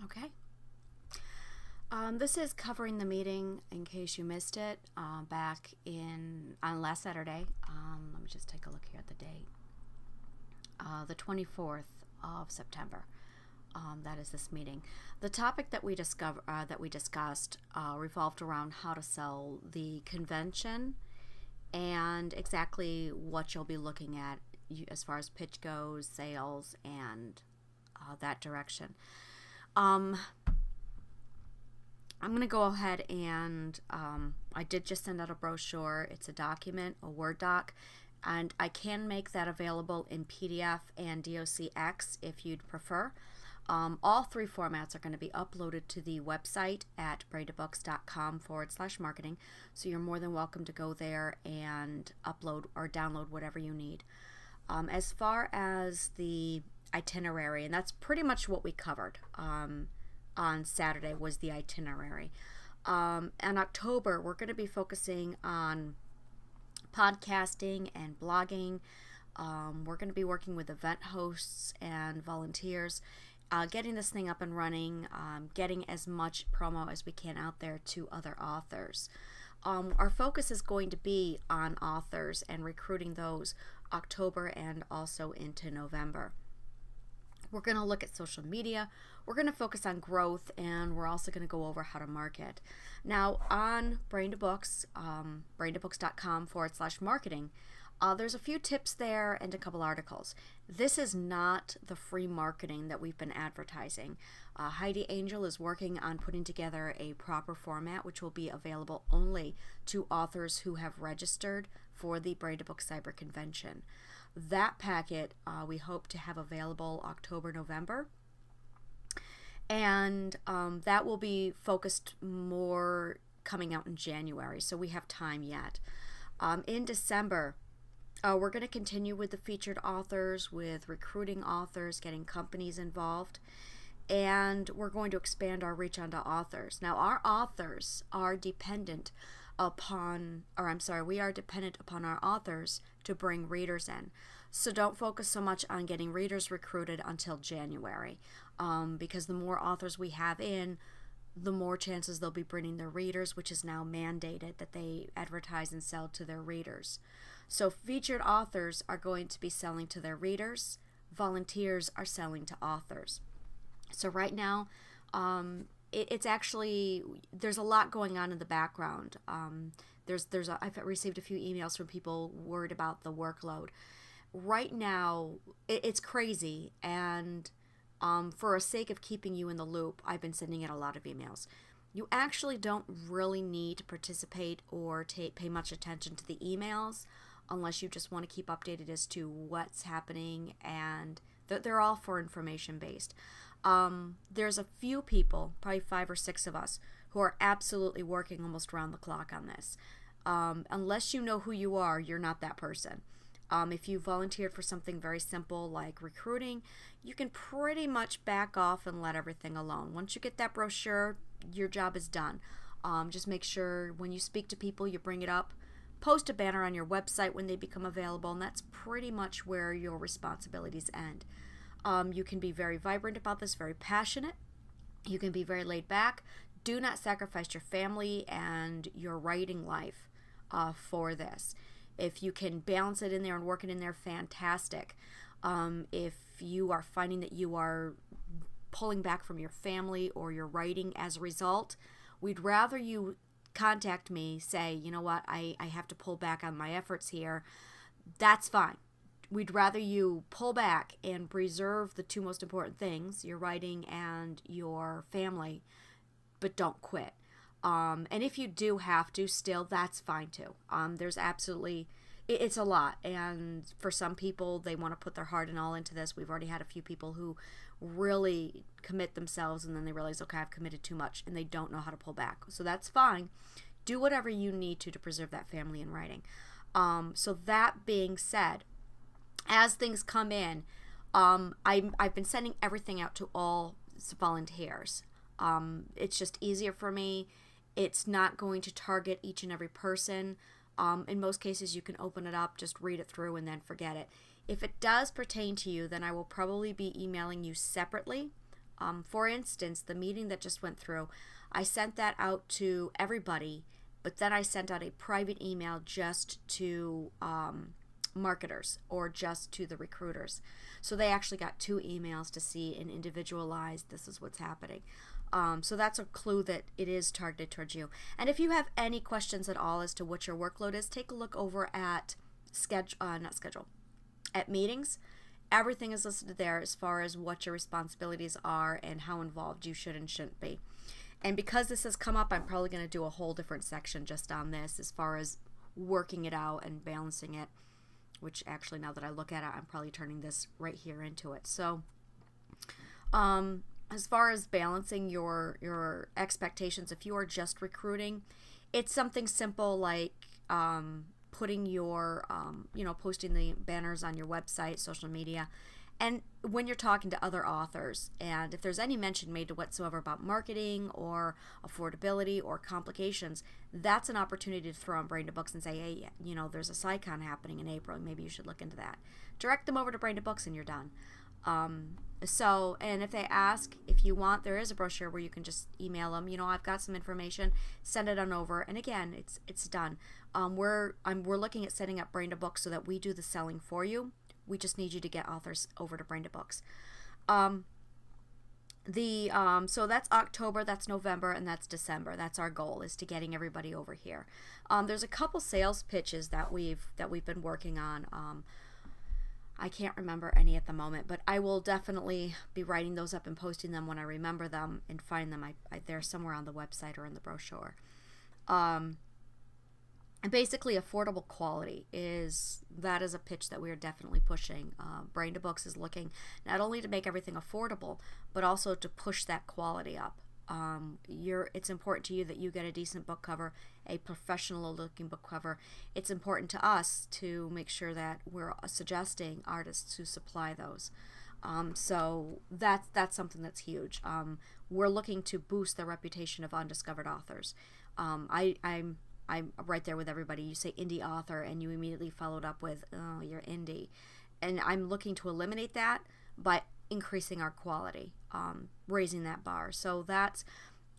Okay. This is covering the meeting in case you missed it back on last Saturday. Let me just take a look here at the date. The 24th of September. That is this meeting. The topic that we discussed revolved around how to sell the convention and exactly what you'll be looking at as far as pitch goes, sales, and that direction. I'm going to go ahead and I did just send out a brochure. It's a document, a Word doc, and I can make that available in PDF and DOCX if you'd prefer. All three formats are going to be uploaded to the website at b2BCyCon.com/marketing, so you're more than welcome to go there and upload or download whatever you need. As far as the itinerary, and that's pretty much what we covered on Saturday was the itinerary. In October, we're going to be focusing on podcasting and blogging. We're going to be working with event hosts and volunteers, getting this thing up and running, getting as much promo as we can out there to other authors. Our focus is going to be on authors and recruiting those October and also into November. We're going to look at social media. We're going to focus on growth, and we're also going to go over how to market. Now, on Brain2Books, brain2books.com/marketing, there's a few tips there and a couple articles. This is not the free marketing that we've been advertising. Heidi Angel is working on putting together a proper format which will be available only to authors who have registered for the Brain2Books Cyber Convention. That packet we hope to have available October, November. And that will be focused more coming out in January, so we have time yet. In December, we're going to continue with the featured authors, with recruiting authors, getting companies involved, and we're going to expand our reach onto authors. Now, our authors are dependent upon our authors to bring readers in. So don't focus so much on getting readers recruited until January, because the more authors we have in, the more chances they'll be bringing their readers, which is now mandated that they advertise and sell to their readers. So featured authors are going to be selling to their readers. Volunteers are selling to authors. So right now, it's actually, there's a lot going on in the background. I've received a few emails from people worried about the workload. Right now, it's crazy, and for a sake of keeping you in the loop, I've been sending out a lot of emails. You actually don't really need to participate or pay much attention to the emails unless you just want to keep updated as to what's happening, and they're all for information based. There's a few people, probably 5 or 6 of us, who are absolutely working almost around the clock on this. Unless you know who you are, you're not that person. If you volunteered for something very simple like recruiting, you can pretty much back off and let everything alone. Once you get that brochure, your job is done. Just make sure when you speak to people, you bring it up. Post a banner on your website when they become available, and that's pretty much where your responsibilities end. You can be very vibrant about this, very passionate. You can be very laid back. Do not sacrifice your family and your writing life for this. If you can balance it in there and work it in there, fantastic. If you are finding that you are pulling back from your family or your writing as a result, we'd rather you contact me, say, you know what, I have to pull back on my efforts here. That's fine. We'd rather you pull back and preserve the two most important things, your writing and your family, but don't quit. And if you do have to still, that's fine too. There's absolutely, it's a lot. And for some people, they want to put their heart and all into this. We've already had a few people who really commit themselves and then they realize, okay, I've committed too much, and they don't know how to pull back. So that's fine. Do whatever you need to preserve that family and writing. So that being said, as things come in, I've been sending everything out to all volunteers. It's just easier for me. It's not going to target each and every person. In most cases, you can open it up, just read it through, and then forget it. If it does pertain to you, then I will probably be emailing you separately For instance, the meeting that just went through, I sent that out to everybody, but then I sent out a private email just to marketers or just to the recruiters. So they actually got 2 emails to see and individualize this is what's happening. So that's a clue that it is targeted towards you. And if you have any questions at all as to what your workload is, take a look over at at meetings. Everything is listed there as far as what your responsibilities are and how involved you should and shouldn't be. And because this has come up, I'm probably going to do a whole different section just on this as far as working it out and balancing it, which actually now that I look at it, I'm probably turning this right here into it. So as far as balancing your expectations, if you are just recruiting, it's something simple like putting your, posting the banners on your website, social media, and when you're talking to other authors, and if there's any mention made to whatsoever about marketing or affordability or complications, that's an opportunity to throw on Brain to Books and say, hey, there's a PsyCon happening in April, maybe you should look into that. Direct them over to Brain to Books and you're done. And if they ask, if you want, there is a brochure where you can just email them. I've got some information, send it on over, and again, it's done. We're looking at setting up Brain to Books so that we do the selling for you. We just need you to get authors over to Brain to Books. So that's October, that's November, and that's December. That's our goal, is to getting everybody over here. There's a couple sales pitches that we've been working on. I can't remember any at the moment, but I will definitely be writing those up and posting them when I remember them and find them. They're somewhere on the website or in the brochure. And basically, affordable quality is a pitch that we are definitely pushing. Brain to Books is looking not only to make everything affordable, but also to push that quality up. It's important to you that you get a decent book cover, a professional looking book cover. It's important to us to make sure that we're suggesting artists who supply those. So that's something that's huge. We're looking to boost the reputation of undiscovered authors. I'm right there with everybody. You say indie author and you immediately followed up with, oh, you're indie. And I'm looking to eliminate that by increasing our quality, raising that bar. So that's,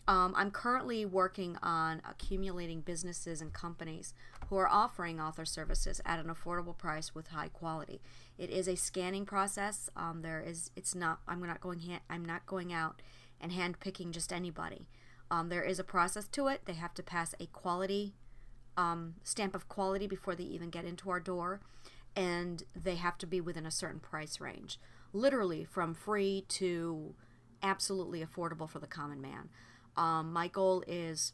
I'm currently working on accumulating businesses and companies who are offering author services at an affordable price with high quality. It is a scanning process. I'm not going out and hand picking just anybody. There is a process to it. They have to pass a quality stamp of quality before they even get into our door, and they have to be within a certain price range, literally from free to absolutely affordable for the common man. My goal is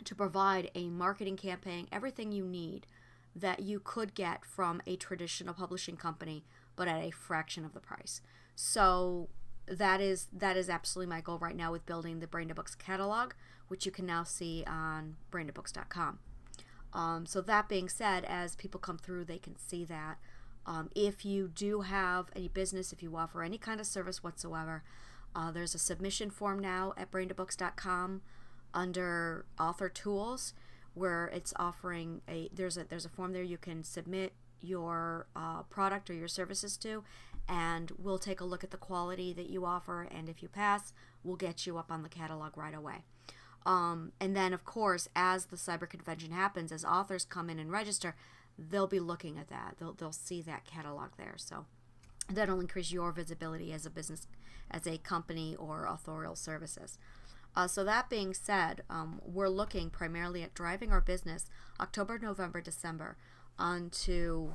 to provide a marketing campaign, everything you need that you could get from a traditional publishing company, but at a fraction of the price. So that is absolutely my goal right now with building the Brain to Books catalog, which you can now see on brain2books.com. So that being said, as people come through, they can see that. If you do have any business, if you offer any kind of service whatsoever, there's a submission form now at brain2books.com under author tools, where it's offering there's a form there you can submit your product or your services to, and we'll take a look at the quality that you offer, and if you pass, we'll get you up on the catalog right away. And then, of course, as the cyber convention happens, as authors come in and register, they'll be looking at that. They'll see that catalog there. So that'll increase your visibility as a business, as a company, or authorial services. So that being said, we're looking primarily at driving our business October, November, December onto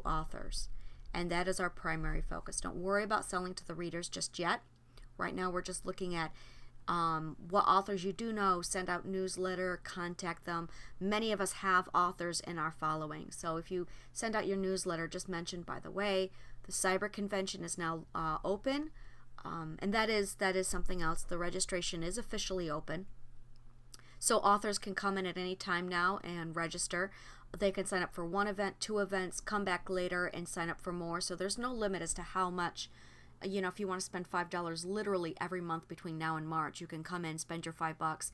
authors. And that is our primary focus. Don't worry about selling to the readers just yet. Right now we're just looking at what authors you do know, send out newsletter, contact them. Many of us have authors in our following. So if you send out your newsletter, just mention, by the way, the cyber convention is now open. And that is something else. The registration is officially open. So authors can come in at any time now and register. They can sign up for one event, 2 events, come back later and sign up for more. So there's no limit as to how much. If you want to spend $5 literally every month between now and March, you can come in, spend your $5,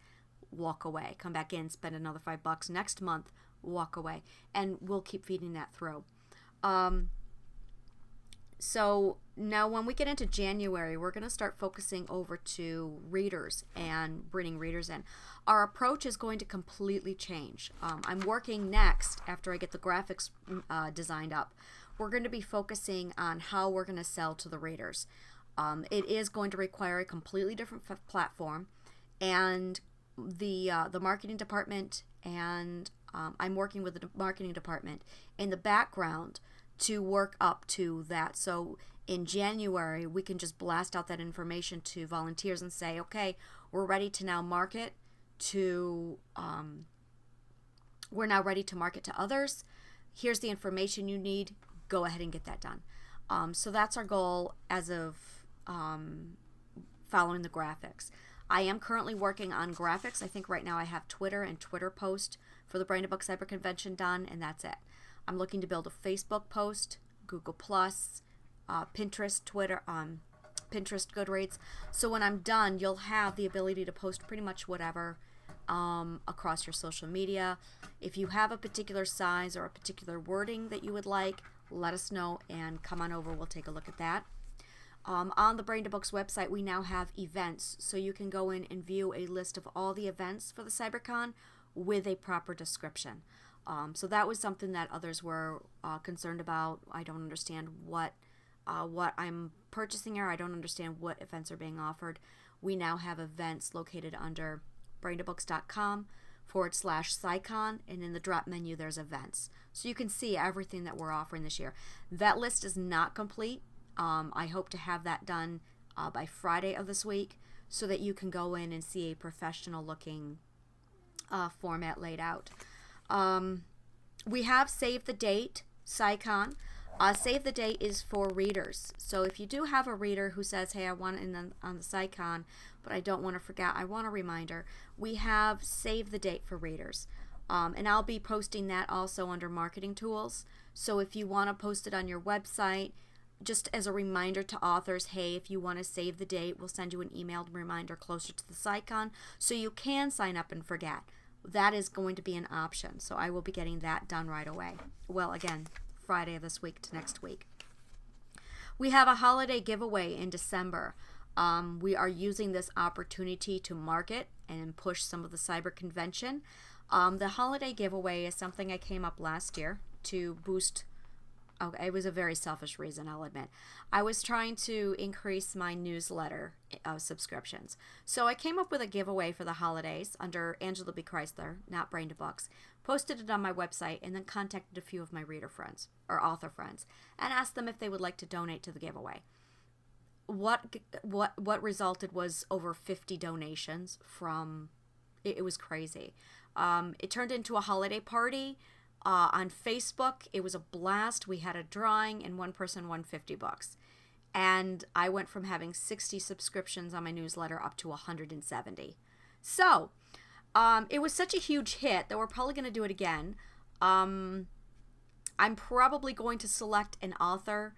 walk away. Come back in, spend another $5 next month, walk away. And we'll keep feeding that through. So now when we get into January, we're going to start focusing over to readers and bringing readers in. Our approach is going to completely change. I'm working next, after I get the graphics designed up, we're going to be focusing on how we're going to sell to the readers. It is going to require a completely different platform, and the marketing department, and I'm working with the marketing department in the background to work up to that. So in January, we can just blast out that information to volunteers and say, okay, we're ready to now market to, we're now ready to market to others. Here's the information you need. Go ahead and get that done. So that's our goal as of following the graphics. I am currently working on graphics. I think right now I have Twitter and Twitter post for the Brain to Book Cyber Convention done, and that's it. I'm looking to build a Facebook post, Google Plus, Pinterest, Twitter, Pinterest, Goodreads. So when I'm done, you'll have the ability to post pretty much whatever across your social media. If you have a particular size or a particular wording that you would like, let us know and come on over. We'll take a look at that. On the Brain to Books website, we now have events, so you can go in and view a list of all the events for the CyberCon with a proper description. So that was something that others were concerned about. I don't understand what I'm purchasing here. I don't understand what events are being offered. We now have events located under braintobooks.com/CyCon, and in the drop menu there's events. So you can see everything that we're offering this year. That list is not complete. I hope to have that done by Friday of this week so that you can go in and see a professional looking format laid out. We have Save the Date, CyCon. Save the Date is for readers. So if you do have a reader who says, hey, I want it on the CyCon, but I don't want to forget, I want a reminder, we have Save the Date for readers. And I'll be posting that also under marketing tools. So if you want to post it on your website, just as a reminder to authors, hey, if you want to save the date, we'll send you an emailed reminder closer to the CyCon so you can sign up and forget. That is going to be an option, so I will be getting that done right away. Well, again, Friday of this week to next week. We have a holiday giveaway in December. We are using this opportunity to market and push some of the cyber convention. The holiday giveaway is something I came up last year to boost. Okay, it was a very selfish reason, I'll admit. I was trying to increase my newsletter subscriptions. So I came up with a giveaway for the holidays under Angela B. Chrysler, not Brain to Books, posted it on my website, and then contacted a few of my reader friends or author friends and asked them if they would like to donate to the giveaway. What resulted was over 50 donations from, it was crazy. It turned into a holiday party. On Facebook, it was a blast. We had a drawing, and one person won $50. And I went from having 60 subscriptions on my newsletter up to 170. So, it was such a huge hit that we're probably going to do it again. I'm probably going to select an author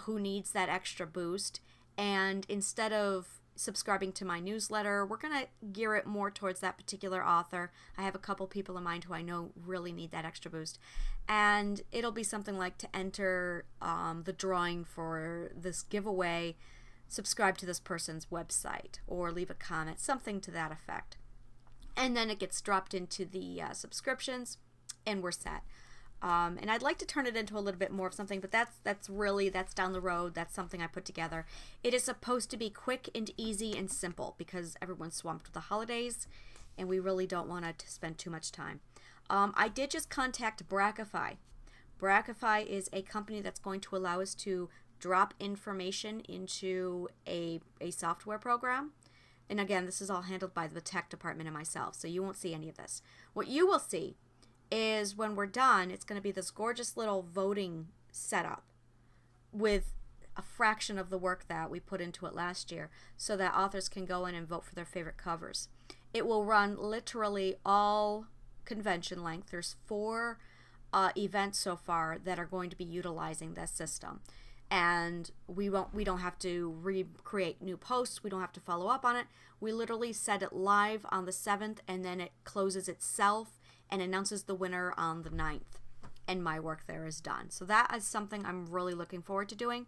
who needs that extra boost. And instead of subscribing to my newsletter, we're going to gear it more towards that particular author. I have a couple people in mind who I know really need that extra boost, and it'll be something like to enter the drawing for this giveaway, subscribe to this person's website or leave a comment, something to that effect, and then it gets dropped into the subscriptions and we're set. And I'd like to turn it into a little bit more of something, but that's down the road. That's something I put together. It is supposed to be quick and easy and simple because everyone's swamped with the holidays and we really don't want to spend too much time. I did just contact Brackify. Brackify is a company that's going to allow us to drop information into a software program. And again, this is all handled by the tech department and myself, so you won't see any of this. What you will see is when we're done, it's going to be this gorgeous little voting setup with a fraction of the work that we put into it last year so that authors can go in and vote for their favorite covers. It will run literally all convention length. There's 4 events so far that are going to be utilizing this system. And we don't have to recreate new posts. We don't have to follow up on it. We literally set it live on the 7th, and then it closes itself and announces the winner on the 9th, and my work there is done. So that is something I'm really looking forward to doing.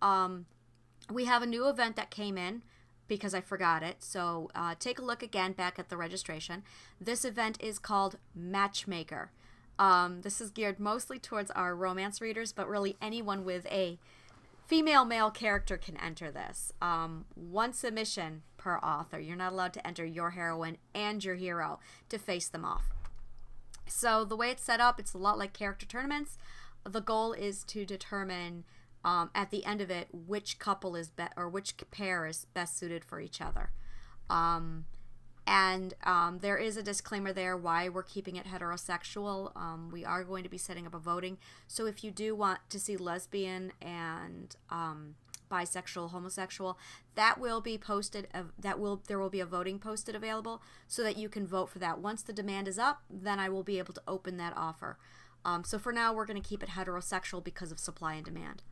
We have a new event that came in because I forgot it. So take a look again back at the registration. This event is called Matchmaker. This is geared mostly towards our romance readers, but really anyone with a female-male character can enter this. One submission per author. You're not allowed to enter your heroine and your hero to face them off. So the way it's set up, it's a lot like character tournaments. The goal is to determine at the end of it which couple is or which pair is best suited for each other. And there is a disclaimer there why we're keeping it heterosexual. We are going to be setting up a voting. So if you do want to see lesbian and bisexual, homosexual, that will be posted. There will be a voting posted available so that you can vote for that. Once the demand is up, then I will be able to open that offer. So for now, we're going to keep it heterosexual because of supply and demand.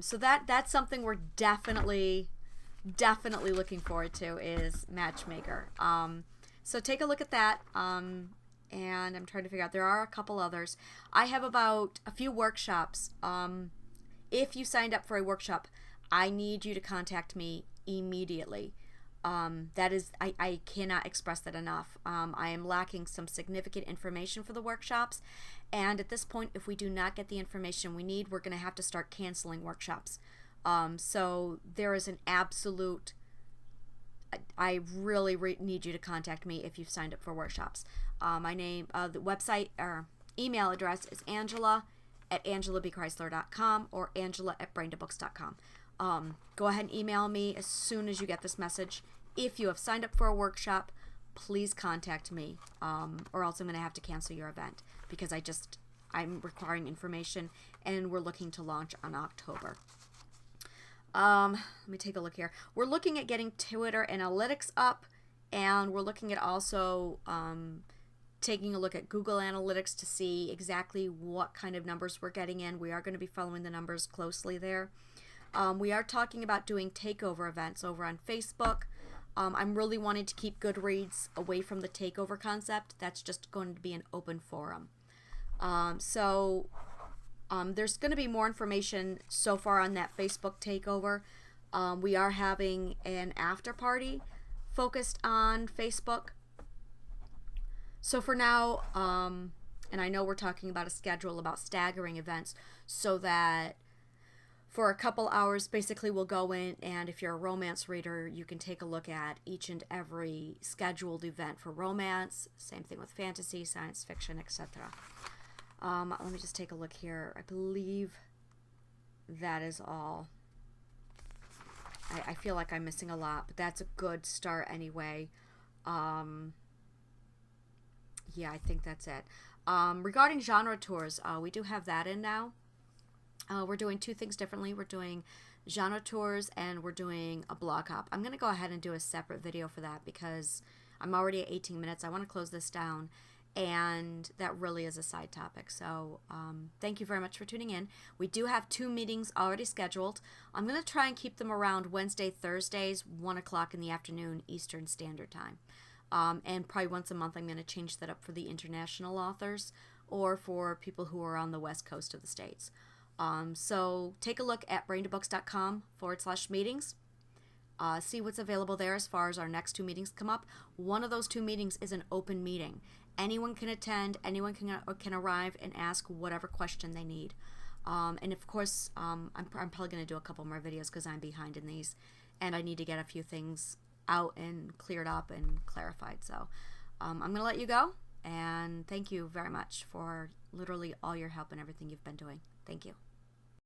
So that's something we're definitely looking forward to is Matchmaker. So take a look at that. And I'm trying to figure out, there are a couple others. I have about a few workshops. If you signed up for a workshop, I need you to contact me immediately. That is, I cannot express that enough. I am lacking some significant information for the workshops. And at this point, if we do not get the information we need, we're going to have to start canceling workshops. So there is an absolute, I really need you to contact me if you've signed up for workshops. My name, the website or email address is angela@angelabchrysler.com or angela@brain2books.com. Go ahead and email me as soon as you get this message. If you have signed up for a workshop, please contact me, or else I'm going to have to cancel your event because I'm requiring information and we're looking to launch on October. Let me take a look here. We're looking at getting Twitter analytics up, and we're looking at also taking a look at Google Analytics to see exactly what kind of numbers we're getting in. We are going to be following the numbers closely there. We are talking about doing takeover events over on Facebook. I'm really wanting to keep Goodreads away from the takeover concept. That's just going to be an open forum. There's going to be more information so far on that Facebook takeover. We are having an after party focused on Facebook. So for now, and I know we're talking about a schedule about staggering events so that for a couple hours, basically we'll go in, and if you're a romance reader, you can take a look at each and every scheduled event for romance. Same thing with fantasy, science fiction, etc. Let me just take a look here. I believe that is all. I feel like I'm missing a lot, but that's a good start anyway. Yeah, I think that's it. Regarding genre tours, we do have that in now. We're doing two things differently. We're doing genre tours and we're doing a blog hop. I'm going to go ahead and do a separate video for that because I'm already at 18 minutes. I want to close this down, and that really is a side topic. So thank you very much for tuning in. We do have 2 meetings already scheduled. I'm going to try and keep them around Wednesday, Thursdays, 1 o'clock in the afternoon Eastern Standard Time. And probably once a month I'm going to change that up for the international authors or for people who are on the west coast of the States. So take a look at brain2books.com/meetings. See what's available there as far as our next 2 meetings come up. One of those 2 meetings is an open meeting. Anyone can attend, anyone can arrive and ask whatever question they need. And of course, I'm probably going to do a couple more videos because I'm behind in these, and I need to get a few things out and cleared up and clarified. So I'm going to let you go, and thank you very much for literally all your help and everything you've been doing. Thank you.